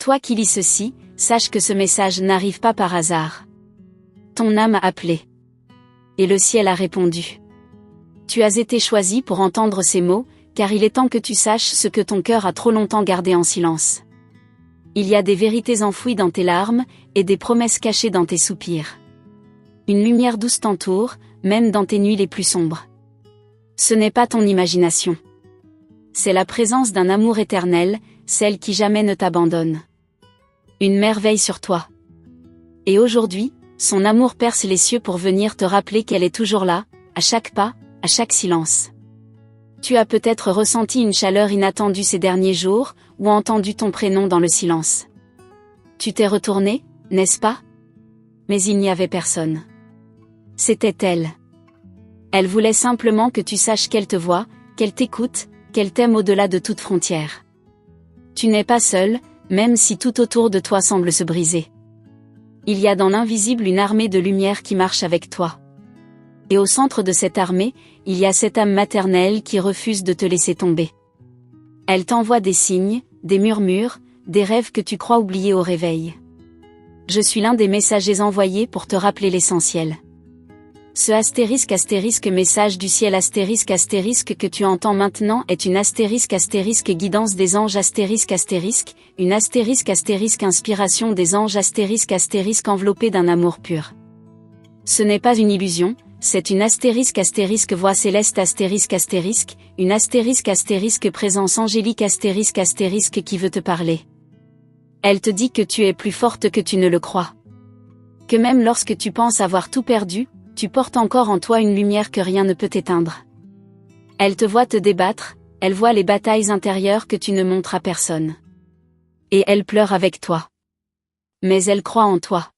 Toi qui lis ceci, sache que ce message n'arrive pas par hasard. Ton âme a appelé. Et le ciel a répondu. Tu as été choisi pour entendre ces mots, car il est temps que tu saches ce que ton cœur a trop longtemps gardé en silence. Il y a des vérités enfouies dans tes larmes, et des promesses cachées dans tes soupirs. Une lumière douce t'entoure, même dans tes nuits les plus sombres. Ce n'est pas ton imagination. C'est la présence d'un amour éternel, celle qui jamais ne t'abandonne. Une merveille sur toi. Et aujourd'hui, son amour perce les cieux pour venir te rappeler qu'elle est toujours là, à chaque pas, à chaque silence. Tu as peut-être ressenti une chaleur inattendue ces derniers jours, ou entendu ton prénom dans le silence. Tu t'es retourné, n'est-ce pas? Mais il n'y avait personne. C'était elle. Elle voulait simplement que tu saches qu'elle te voit, qu'elle t'écoute, qu'elle t'aime au-delà de toute frontière. Tu n'es pas seul, même si tout autour de toi semble se briser. Il y a dans l'invisible une armée de lumière qui marche avec toi. Et au centre de cette armée, il y a cette âme maternelle qui refuse de te laisser tomber. Elle t'envoie des signes, des murmures, des rêves que tu crois oublier au réveil. Je suis l'un des messagers envoyés pour te rappeler l'essentiel. Ce ** message du ciel ** que tu entends maintenant est une ** guidance des anges ** une ** inspiration des anges ** enveloppée d'un amour pur. Ce n'est pas une illusion, c'est une ** voix céleste ** une ** présence angélique * qui veut te parler. Elle te dit que tu es plus forte que tu ne le crois. Que même lorsque tu penses avoir tout perdu, tu portes encore en toi une lumière que rien ne peut éteindre. Elle te voit te débattre, elle voit les batailles intérieures que tu ne montres à personne. Et elle pleure avec toi. Mais elle croit en toi.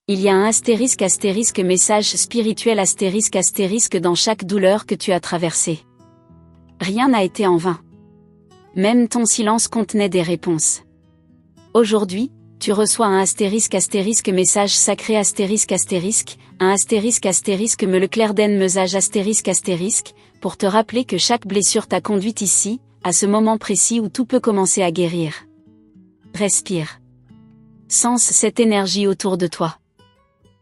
Il y a un * message spirituel * dans chaque douleur que tu as traversée. Rien n'a été en vain. Même ton silence contenait des réponses. Aujourd'hui, tu reçois un * message sacré **, un * me le clairden mesage **, pour te rappeler que chaque blessure t'a conduite ici, à ce moment précis où tout peut commencer à guérir. Respire. Sens cette énergie autour de toi.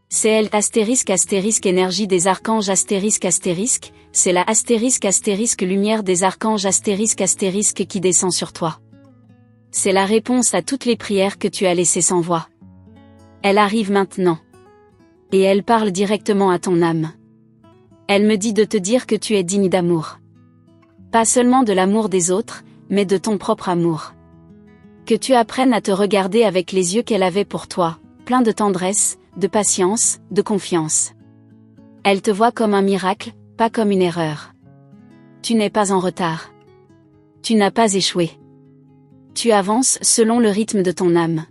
C'est elle * énergie des archanges **, c'est la * lumière des archanges * qui descend sur toi. C'est la réponse à toutes les prières que tu as laissées sans voix. Elle arrive maintenant. Et elle parle directement à ton âme. Elle me dit de te dire que tu es digne d'amour. Pas seulement de l'amour des autres, mais de ton propre amour. Que tu apprennes à te regarder avec les yeux qu'elle avait pour toi, plein de tendresse, de patience, de confiance. Elle te voit comme un miracle, pas comme une erreur. Tu n'es pas en retard. Tu n'as pas échoué. Tu avances selon le rythme de ton âme.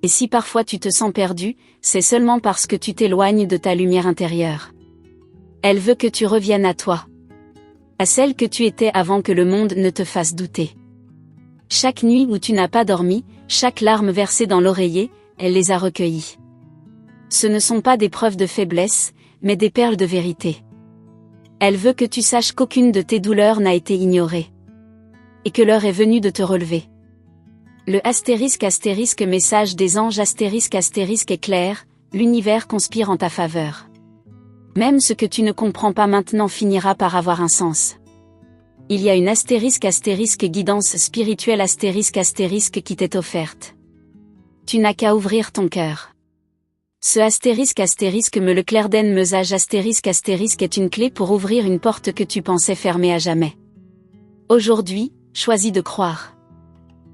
Et si parfois tu te sens perdu, c'est seulement parce que tu t'éloignes de ta lumière intérieure. Elle veut que tu reviennes à toi. À celle que tu étais avant que le monde ne te fasse douter. Chaque nuit où tu n'as pas dormi, chaque larme versée dans l'oreiller, elle les a recueillies. Ce ne sont pas des preuves de faiblesse, mais des perles de vérité. Elle veut que tu saches qu'aucune de tes douleurs n'a été ignorée. Et que l'heure est venue de te relever. Le * message des anges * est clair, l'univers conspire en ta faveur. Même ce que tu ne comprends pas maintenant finira par avoir un sens. Il y a une * guidance spirituelle * qui t'est offerte. Tu n'as qu'à ouvrir ton cœur. Ce * me le clairden mesage * est une clé pour ouvrir une porte que tu pensais fermée à jamais. Aujourd'hui, choisis de croire.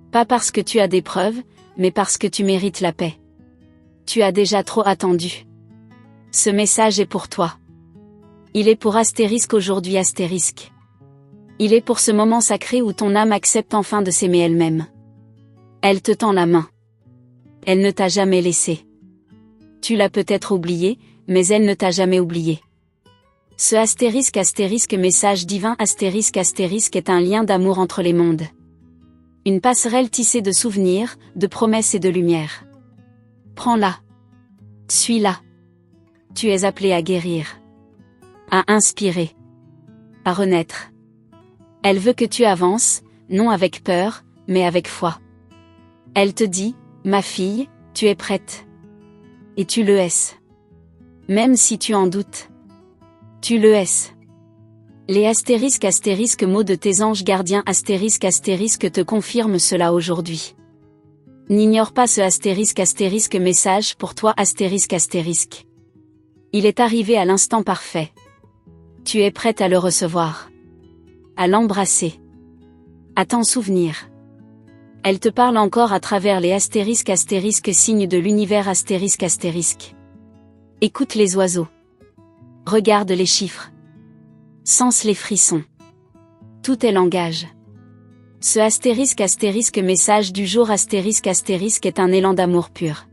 Pas parce que tu as des preuves, mais parce que tu mérites la paix. Tu as déjà trop attendu. Ce message est pour toi. Il est pour * aujourd'hui *. Il est pour ce moment sacré où ton âme accepte enfin de s'aimer elle-même. Elle te tend la main. Elle ne t'a jamais laissé. Tu l'as peut-être oublié, mais elle ne t'a jamais oublié. Ce * message divin * est un lien d'amour entre les mondes. Une passerelle tissée de souvenirs, de promesses et de lumière. Prends-la. Suis-la. Tu es appelé à guérir. À inspirer. À renaître. Elle veut que tu avances, non avec peur, mais avec foi. Elle te dit, ma fille, tu es prête. Et tu le es. Même si tu en doutes. Tu le es. Les astérisques mots de tes anges gardiens astérisque te confirment cela aujourd'hui. N'ignore pas ce astérisque message pour toi astérisque. Il est arrivé à l'instant parfait. Tu es prête à le recevoir. À l'embrasser. À t'en souvenir. Elle te parle encore à travers les astérisques signes de l'univers astérisque. Écoute les oiseaux. Regarde les chiffres. Sens les frissons. Tout est langage. Ce astérisque message du jour astérisque est un élan d'amour pur.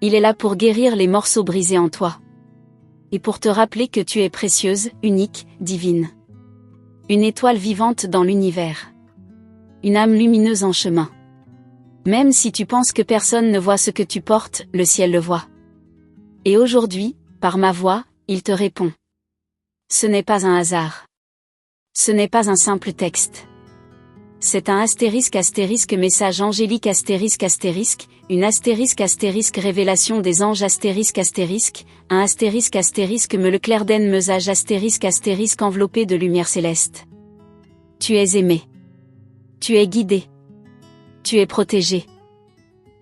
Il est là pour guérir les morceaux brisés en toi. Et pour te rappeler que tu es précieuse, unique, divine. Une étoile vivante dans l'univers. Une âme lumineuse en chemin. Même si tu penses que personne ne voit ce que tu portes, le ciel le voit. Et aujourd'hui, par ma voix, il te répond. Ce n'est pas un hasard. Ce n'est pas un simple texte. C'est un astérisque message angélique astérisque, une astérisque révélation des anges astérisque, un astérisque me le clair den mesage astérisque enveloppé de lumière céleste. Tu es aimé. Tu es guidé. Tu es protégé.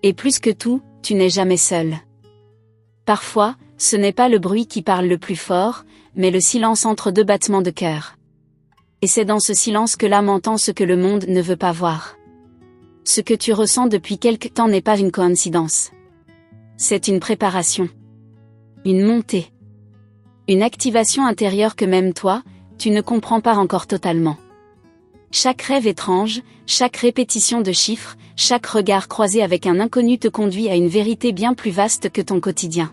Et plus que tout, tu n'es jamais seul. Parfois, ce n'est pas le bruit qui parle le plus fort, mais le silence entre deux battements de cœur. Et c'est dans ce silence que l'âme entend ce que le monde ne veut pas voir. Ce que tu ressens depuis quelque temps n'est pas une coïncidence. C'est une préparation. Une montée. Une activation intérieure que même toi, tu ne comprends pas encore totalement. Chaque rêve étrange, chaque répétition de chiffres, chaque regard croisé avec un inconnu te conduit à une vérité bien plus vaste que ton quotidien.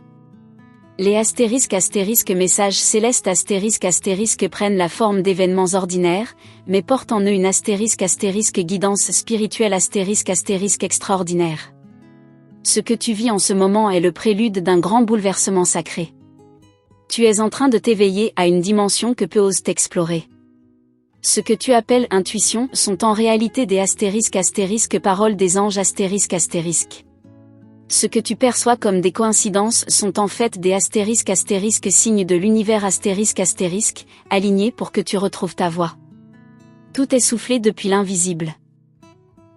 Les astérisques messages célestes astérisques prennent la forme d'événements ordinaires, mais portent en eux une astérisque guidance spirituelle astérisque extraordinaire. Ce que tu vis en ce moment est le prélude d'un grand bouleversement sacré. Tu es en train de t'éveiller à une dimension que peu osent explorer. Ce que tu appelles intuition sont en réalité des astérisques paroles des anges astérisques. Ce que tu perçois comme des coïncidences sont en fait des astérisques signes de l'univers astérisque, alignés pour que tu retrouves ta voie. Tout est soufflé depuis l'invisible.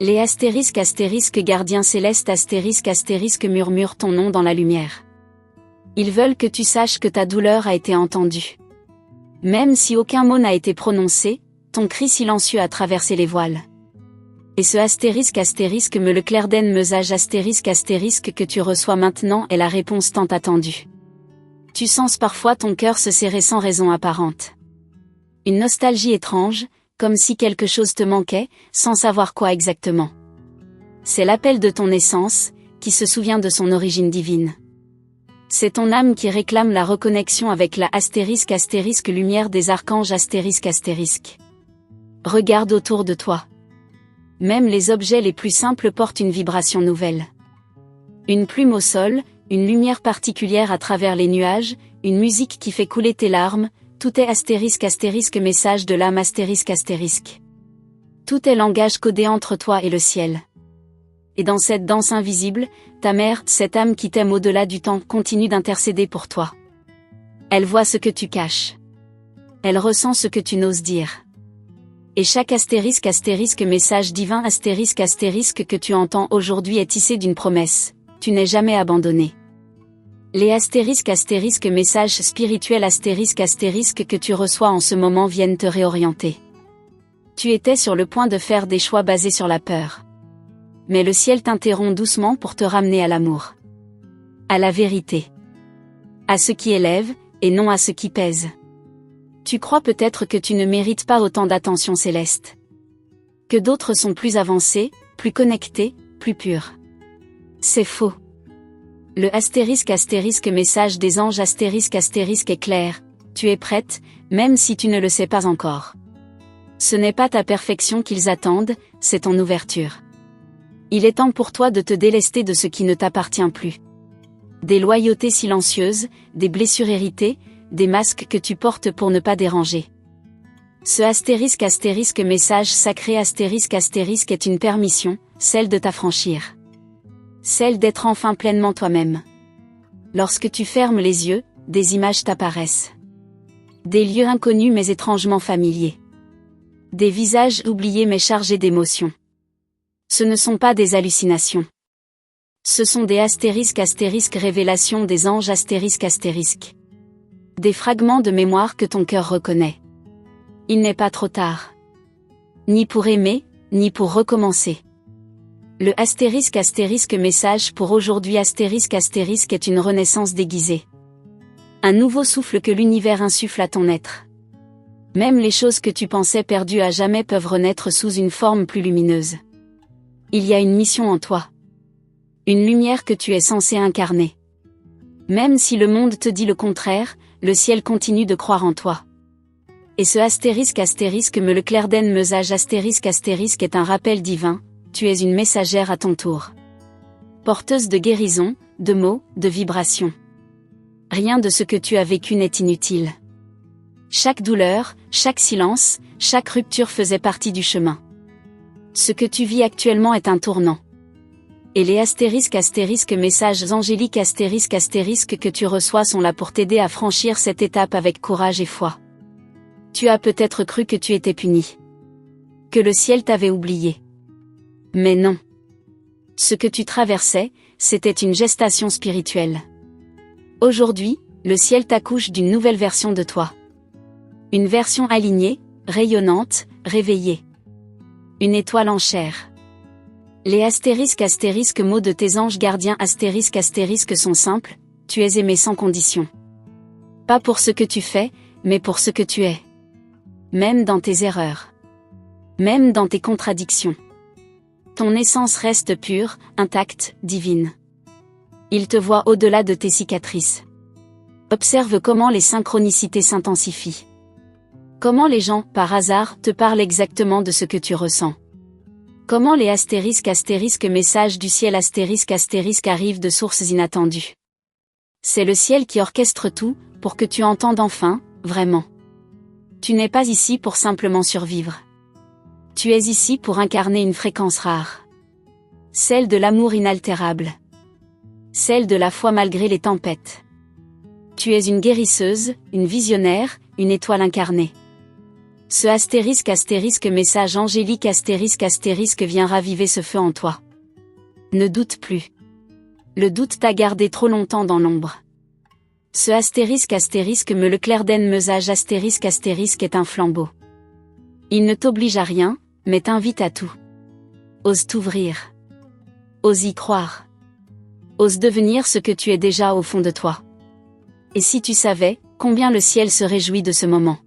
Les astérisques gardiens célestes astérisques murmurent ton nom dans la lumière. Ils veulent que tu saches que ta douleur a été entendue. Même si aucun mot n'a été prononcé, ton cri silencieux a traversé les voiles. Et ce astérisque me le clair den mesage astérisque que tu reçois maintenant est la réponse tant attendue. Tu sens parfois ton cœur se serrer sans raison apparente. Une nostalgie étrange, comme si quelque chose te manquait, sans savoir quoi exactement. C'est l'appel de ton essence, qui se souvient de son origine divine. C'est ton âme qui réclame la reconnexion avec la astérisque lumière des archanges astérisque. Regarde autour de toi. Même les objets les plus simples portent une vibration nouvelle. Une plume au sol, une lumière particulière à travers les nuages, une musique qui fait couler tes larmes, tout est astérisque message de l'âme astérisque. Tout est langage codé entre toi et le ciel. Et dans cette danse invisible, ta mère, cette âme qui t'aime au-delà du temps, continue d'intercéder pour toi. Elle voit ce que tu caches. Elle ressent ce que tu n'oses dire. Et chaque astérisque message divin astérisque que tu entends aujourd'hui est tissé d'une promesse, tu n'es jamais abandonné. Les astérisques messages spirituels astérisque que tu reçois en ce moment viennent te réorienter. Tu étais sur le point de faire des choix basés sur la peur. Mais le ciel t'interrompt doucement pour te ramener à l'amour. À la vérité. À ce qui élève, et non à ce qui pèse. Tu crois peut-être que tu ne mérites pas autant d'attention céleste. Que d'autres sont plus avancés, plus connectés, plus purs. C'est faux. Le astérisque message des anges astérisque est clair, tu es prête, même si tu ne le sais pas encore. Ce n'est pas ta perfection qu'ils attendent, c'est ton ouverture. Il est temps pour toi de te délester de ce qui ne t'appartient plus. Des loyautés silencieuses, des blessures héritées, des masques que tu portes pour ne pas déranger. Ce astérisque message sacré astérisque est une permission, celle de t'affranchir. Celle d'être enfin pleinement toi-même. Lorsque tu fermes les yeux, des images t'apparaissent. Des lieux inconnus mais étrangement familiers. Des visages oubliés mais chargés d'émotions. Ce ne sont pas des hallucinations. Ce sont des astérisques révélations des anges astérisques. Des fragments de mémoire que ton cœur reconnaît. Il n'est pas trop tard. Ni pour aimer, ni pour recommencer. Le astérisque message pour aujourd'hui astérisque est une renaissance déguisée. Un nouveau souffle que l'univers insuffle à ton être. Même les choses que tu pensais perdues à jamais peuvent renaître sous une forme plus lumineuse. Il y a une mission en toi. Une lumière que tu es censé incarner. Même si le monde te dit le contraire, le ciel continue de croire en toi. Et ce astérisque me le clairden mesage astérisque est un rappel divin. Tu es une messagère à ton tour. Porteuse de guérison, de mots, de vibrations. Rien de ce que tu as vécu n'est inutile. Chaque douleur, chaque silence, chaque rupture faisait partie du chemin. Ce que tu vis actuellement est un tournant. Et les astérisques messages angéliques astérisques que tu reçois sont là pour t'aider à franchir cette étape avec courage et foi. Tu as peut-être cru que tu étais puni. Que le ciel t'avait oublié. Mais non. Ce que tu traversais, c'était une gestation spirituelle. Aujourd'hui, le ciel t'accouche d'une nouvelle version de toi. Une version alignée, rayonnante, réveillée. Une étoile en chair. Les astérisques mots de tes anges gardiens astérisques sont simples, tu es aimé sans condition. Pas pour ce que tu fais, mais pour ce que tu es. Même dans tes erreurs. Même dans tes contradictions. Ton essence reste pure, intacte, divine. Il te voit au-delà de tes cicatrices. Observe comment les synchronicités s'intensifient. Comment les gens, par hasard, te parlent exactement de ce que tu ressens. Comment les astérisques messages du ciel astérisque arrivent de sources inattendues. C'est le ciel qui orchestre tout, pour que tu entendes enfin, vraiment. Tu n'es pas ici pour simplement survivre. Tu es ici pour incarner une fréquence rare. Celle de l'amour inaltérable. Celle de la foi malgré les tempêtes. Tu es une guérisseuse, une visionnaire, une étoile incarnée. Ce astérisque message angélique astérisque vient raviver ce feu en toi. Ne doute plus. Le doute t'a gardé trop longtemps dans l'ombre. Ce astérisque me le clairden mesage astérisque est un flambeau. Il ne t'oblige à rien, mais t'invite à tout. Ose t'ouvrir. Ose y croire. Ose devenir ce que tu es déjà au fond de toi. Et si tu savais, combien le ciel se réjouit de ce moment.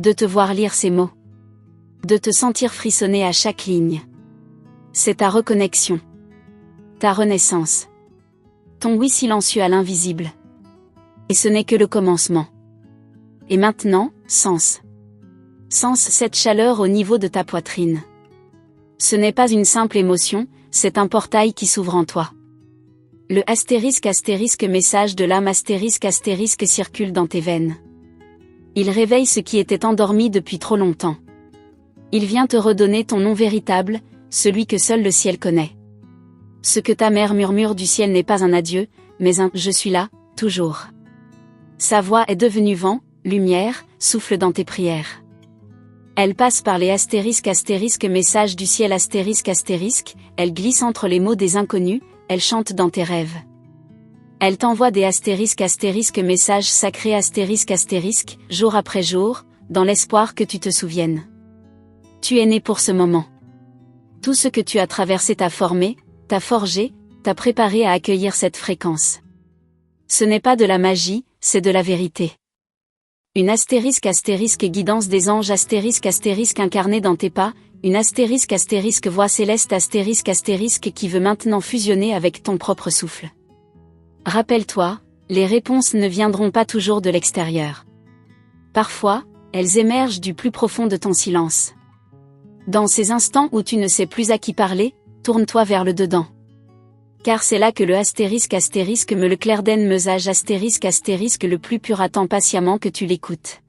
De te voir lire ces mots. De te sentir frissonner à chaque ligne. C'est ta reconnexion. Ta renaissance. Ton oui silencieux à l'invisible. Et ce n'est que le commencement. Et maintenant, sens cette chaleur au niveau de ta poitrine. Ce n'est pas une simple émotion, c'est un portail qui s'ouvre en toi. Le astérisque message de l'âme astérisque circule dans tes veines. Il réveille ce qui était endormi depuis trop longtemps. Il vient te redonner ton nom véritable, celui que seul le ciel connaît. Ce que ta mère murmure du ciel n'est pas un adieu, mais un « je suis là, toujours ». Sa voix est devenue vent, lumière, souffle dans tes prières. Elle passe par les astérisques messages du ciel astérisque, elle glisse entre les mots des inconnus, elle chante dans tes rêves. Elle t'envoie des astérisques messages sacrés astérisque, jour après jour, dans l'espoir que tu te souviennes. Tu es né pour ce moment. Tout ce que tu as traversé t'a formé, t'a forgé, t'a préparé à accueillir cette fréquence. Ce n'est pas de la magie, c'est de la vérité. Une astérisque guidance des anges astérisque incarnée dans tes pas, une astérisque voix céleste astérisque qui veut maintenant fusionner avec ton propre souffle. Rappelle-toi, les réponses ne viendront pas toujours de l'extérieur. Parfois, elles émergent du plus profond de ton silence. Dans ces instants où tu ne sais plus à qui parler, tourne-toi vers le dedans. Car c'est là que le astérisque me le clairden mesage astérisque le plus pur attend patiemment que tu l'écoutes.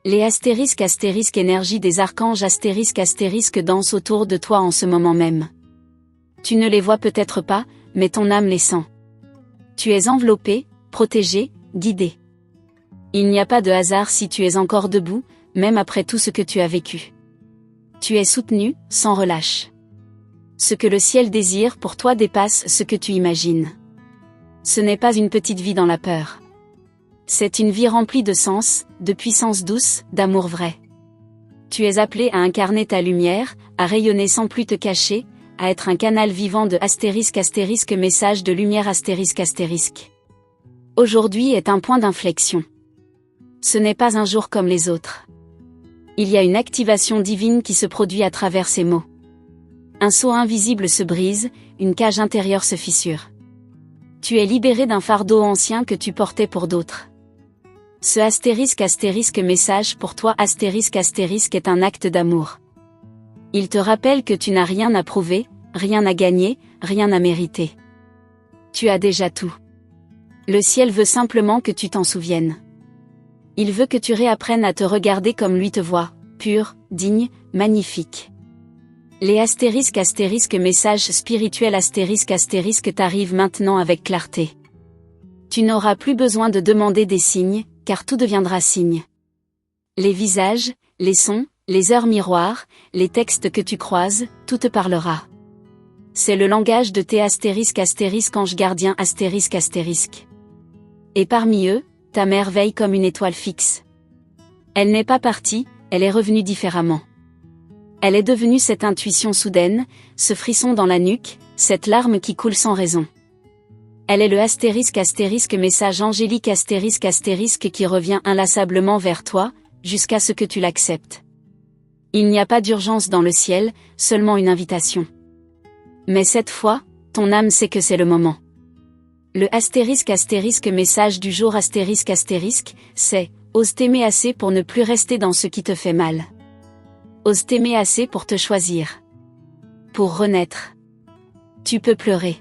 Les astérisques énergie des archanges astérisque dansent autour de toi en ce moment même. Tu ne les vois peut-être pas, mais ton âme les sent. Tu es enveloppé, protégé, guidé. Il n'y a pas de hasard si tu es encore debout, même après tout ce que tu as vécu. Tu es soutenu, sans relâche. Ce que le ciel désire pour toi dépasse ce que tu imagines. Ce n'est pas une petite vie dans la peur. C'est une vie remplie de sens, de puissance douce, d'amour vrai. Tu es appelé à incarner ta lumière, à rayonner sans plus te cacher, à être un canal vivant de *** message de lumière ***. Aujourd'hui est un point d'inflexion. Ce n'est pas un jour comme les autres. Il y a une activation divine qui se produit à travers ces mots. Un sceau invisible se brise, une cage intérieure se fissure. Tu es libéré d'un fardeau ancien que tu portais pour d'autres. Ce *** message pour toi *** est un acte d'amour. Il te rappelle que tu n'as rien à prouver, rien à gagner, rien à mériter. Tu as déjà tout. Le ciel veut simplement que tu t'en souviennes. Il veut que tu réapprennes à te regarder comme lui te voit, pur, digne, magnifique. Les *** messages spirituels ** t'arrivent maintenant avec clarté. Tu n'auras plus besoin de demander des signes, car tout deviendra signe. Les visages, les sons, les heures miroirs, les textes que tu croises, tout te parlera. C'est le langage de tes *** anges gardiens ***. Et parmi eux, ta mère veille comme une étoile fixe. Elle n'est pas partie, elle est revenue différemment. Elle est devenue cette intuition soudaine, ce frisson dans la nuque, cette larme qui coule sans raison. Elle est le *** message angélique *** qui revient inlassablement vers toi, jusqu'à ce que tu l'acceptes. Il n'y a pas d'urgence dans le ciel, seulement une invitation. Mais cette fois, ton âme sait que c'est le moment. Le *** message du jour ***, c'est « Ose t'aimer assez pour ne plus rester dans ce qui te fait mal. Ose t'aimer assez pour te choisir. Pour renaître. Tu peux pleurer.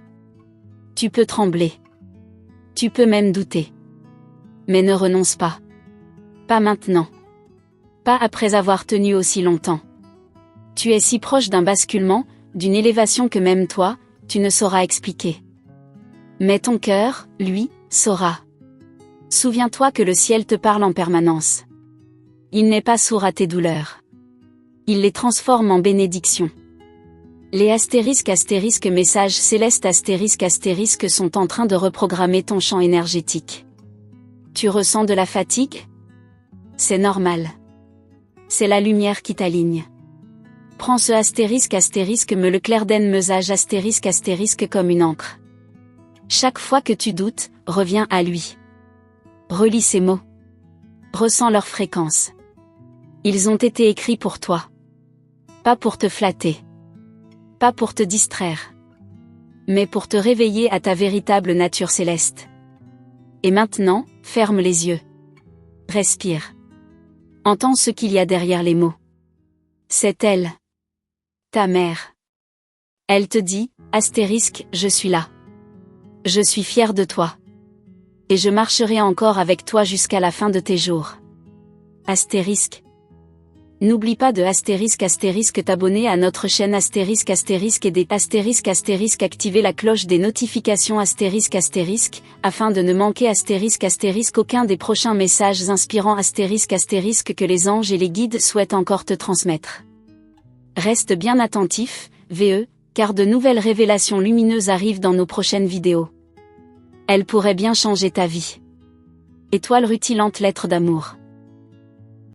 Tu peux trembler. Tu peux même douter. Mais ne renonce pas. Pas maintenant. Pas après avoir tenu aussi longtemps. Tu es si proche d'un basculement, d'une élévation que même toi, tu ne sauras expliquer. Mais ton cœur, lui, saura. Souviens-toi que le ciel te parle en permanence. Il n'est pas sourd à tes douleurs. Il les transforme en bénédictions. Les *** messages célestes *** sont en train de reprogrammer ton champ énergétique. Tu ressens de la fatigue? C'est normal. C'est la lumière qui t'aligne. Prends ce *** me le clairden mesage *** comme une encre. Chaque fois que tu doutes, reviens à lui. Relis ces mots. Ressens leur fréquence. Ils ont été écrits pour toi. Pas pour te flatter. Pas pour te distraire. Mais pour te réveiller à ta véritable nature céleste. Et maintenant, ferme les yeux. Respire. Entends ce qu'il y a derrière les mots. C'est elle. Ta mère. Elle te dit, ***, je suis là. Je suis fière de toi. Et je marcherai encore avec toi jusqu'à la fin de tes jours. ***. N'oublie pas de *** t'abonner à notre chaîne *** et des *** activer la cloche des notifications *** afin de ne manquer ** aucun des prochains messages inspirants *** que les anges et les guides souhaitent encore te transmettre. Reste bien attentif, VE, car de nouvelles révélations lumineuses arrivent dans nos prochaines vidéos. Elles pourraient bien changer ta vie. Étoile rutilante lettre d'amour.